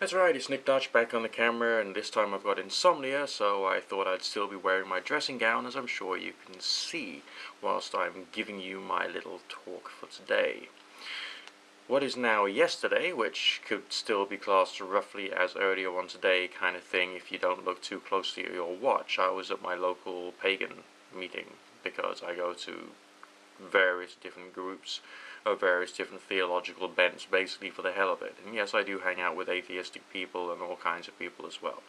That's right, it's Nick Dutch back on the camera, and this time I've got insomnia, so I thought I'd still be wearing my dressing gown, as I'm sure you can see, whilst I'm giving you my little talk for today. What is now yesterday, which could still be classed roughly as earlier on today kind of thing if you don't look too closely at your watch, I was at my local Pagan meeting, because I go to various different groups of various different theological bents, basically for the hell of it. And yes, I do hang out with atheistic people and all kinds of people as well.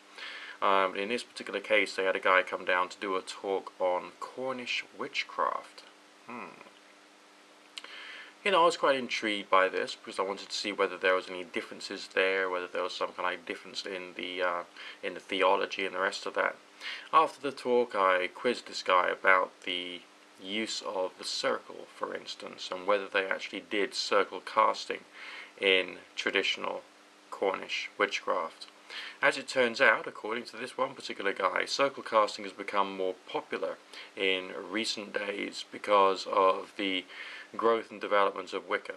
In this particular case, they had a guy come down to do a talk on Cornish witchcraft. You know, I was quite intrigued by this because I wanted to see whether there was any differences there, whether there was some kind of difference in the theology and the rest of that. After the talk, I quizzed this guy about the use of the circle, for instance, and whether they actually did circle casting in traditional Cornish witchcraft. As it turns out, according to this one particular guy, circle casting has become more popular in recent days because of the growth and development of Wicca,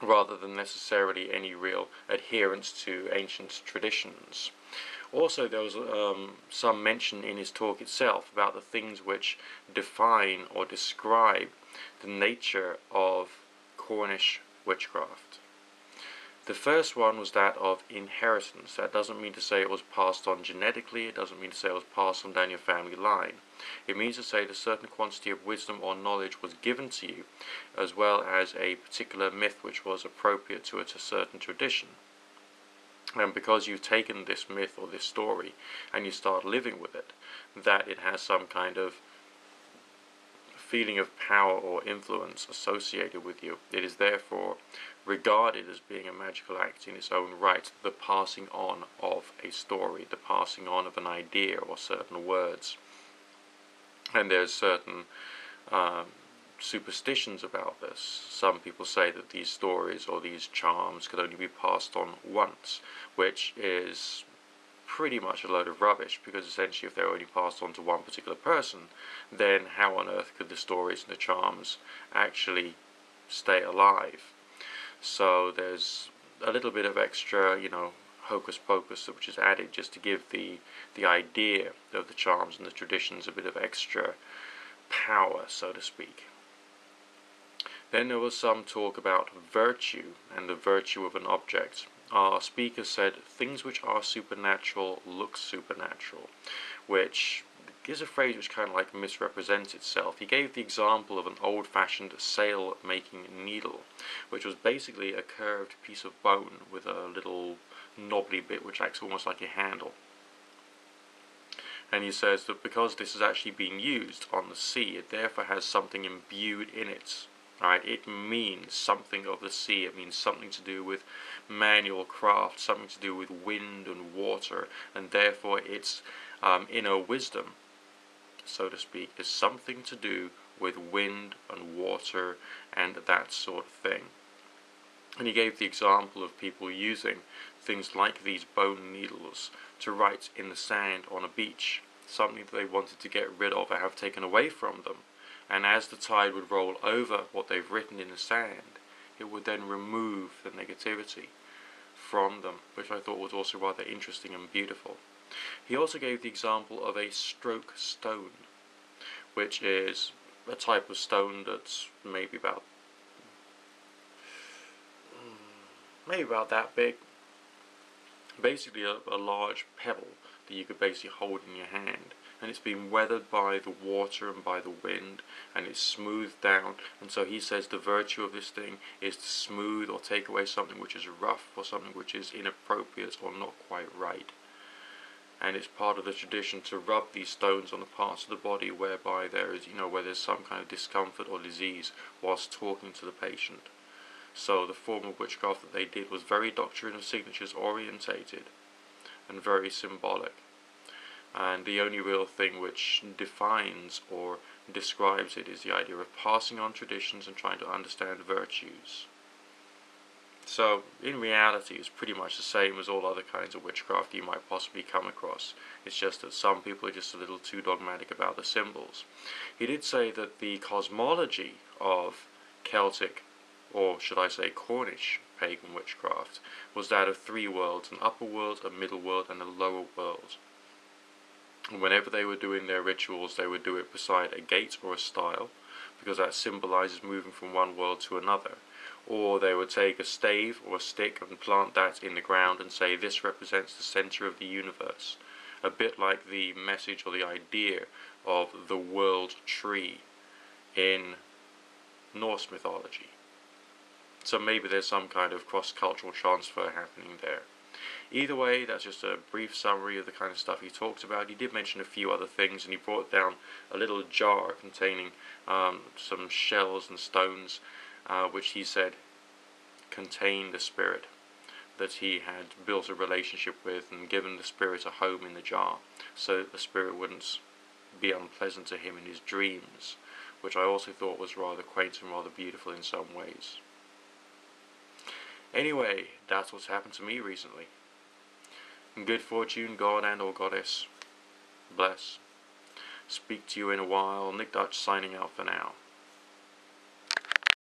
rather than necessarily any real adherence to ancient traditions. Also, there was some mention in his talk itself about the things which define or describe the nature of Cornish witchcraft. The first one was that of inheritance. That doesn't mean to say it was passed on genetically, it doesn't mean to say it was passed on down your family line. It means to say that a certain quantity of wisdom or knowledge was given to you, as well as a particular myth which was appropriate to a certain tradition. And because you've taken this myth or this story and you start living with it, that it has some kind of feeling of power or influence associated with you. It is therefore regarded as being a magical act in its own right, the passing on of a story, the passing on of an idea or certain words. And there's certain superstitions about this. Some people say that these stories or these charms could only be passed on once, which is pretty much a load of rubbish, because essentially if they're only passed on to one particular person, then how on earth could the stories and the charms actually stay alive? So there's a little bit of extra, hocus pocus which is added just to give the idea of the charms and the traditions a bit of extra power, so to speak. Then there was some talk about virtue and the virtue of an object. Our speaker said things which are supernatural look supernatural, which is a phrase which kind of like misrepresents itself. He gave the example of an old-fashioned sail-making needle, which was basically a curved piece of bone with a little knobbly bit which acts almost like a handle. And he says that because this is actually being used on the sea, it therefore has something imbued in it. Alright, it means something of the sea, it means something to do with manual craft, something to do with wind and water, and therefore its inner wisdom, so to speak, is something to do with wind and water and that sort of thing. And he gave the example of people using things like these bone needles to write in the sand on a beach, something that they wanted to get rid of or have taken away from them. And as the tide would roll over what they've written in the sand, it would then remove the negativity from them, which I thought was also rather interesting and beautiful. He also gave the example of a stroke stone, which is a type of stone that's maybe about that big. Basically a large pebble that you could basically hold in your hand. And it's been weathered by the water and by the wind, and it's smoothed down. And so he says the virtue of this thing is to smooth or take away something which is rough or something which is inappropriate or not quite right. And it's part of the tradition to rub these stones on the parts of the body whereby there is, where there's some kind of discomfort or disease whilst talking to the patient. So the form of witchcraft that they did was very doctrine of signatures orientated and very symbolic. And the only real thing which defines or describes it is the idea of passing on traditions and trying to understand virtues. So, in reality, it's pretty much the same as all other kinds of witchcraft you might possibly come across. It's just that some people are just a little too dogmatic about the symbols. He did say that the cosmology of Celtic, or should I say Cornish, pagan witchcraft was that of three worlds: an upper world, a middle world, and a lower world. And whenever they were doing their rituals, they would do it beside a gate or a stile, because that symbolizes moving from one world to another. Or they would take a stave or a stick and plant that in the ground and say, this represents the center of the universe. A bit like the message or the idea of the world tree in Norse mythology. So maybe there's some kind of cross-cultural transfer happening there. Either way, that's just a brief summary of the kind of stuff he talked about. He did mention a few other things, and he brought down a little jar containing some shells and stones, which he said contained the spirit that he had built a relationship with, and given the spirit a home in the jar, so that the spirit wouldn't be unpleasant to him in his dreams, which I also thought was rather quaint and rather beautiful in some ways. Anyway, that's what's happened to me recently. Good fortune, God and or Goddess bless. Speak to you in a while. Nick Dutch signing out for now.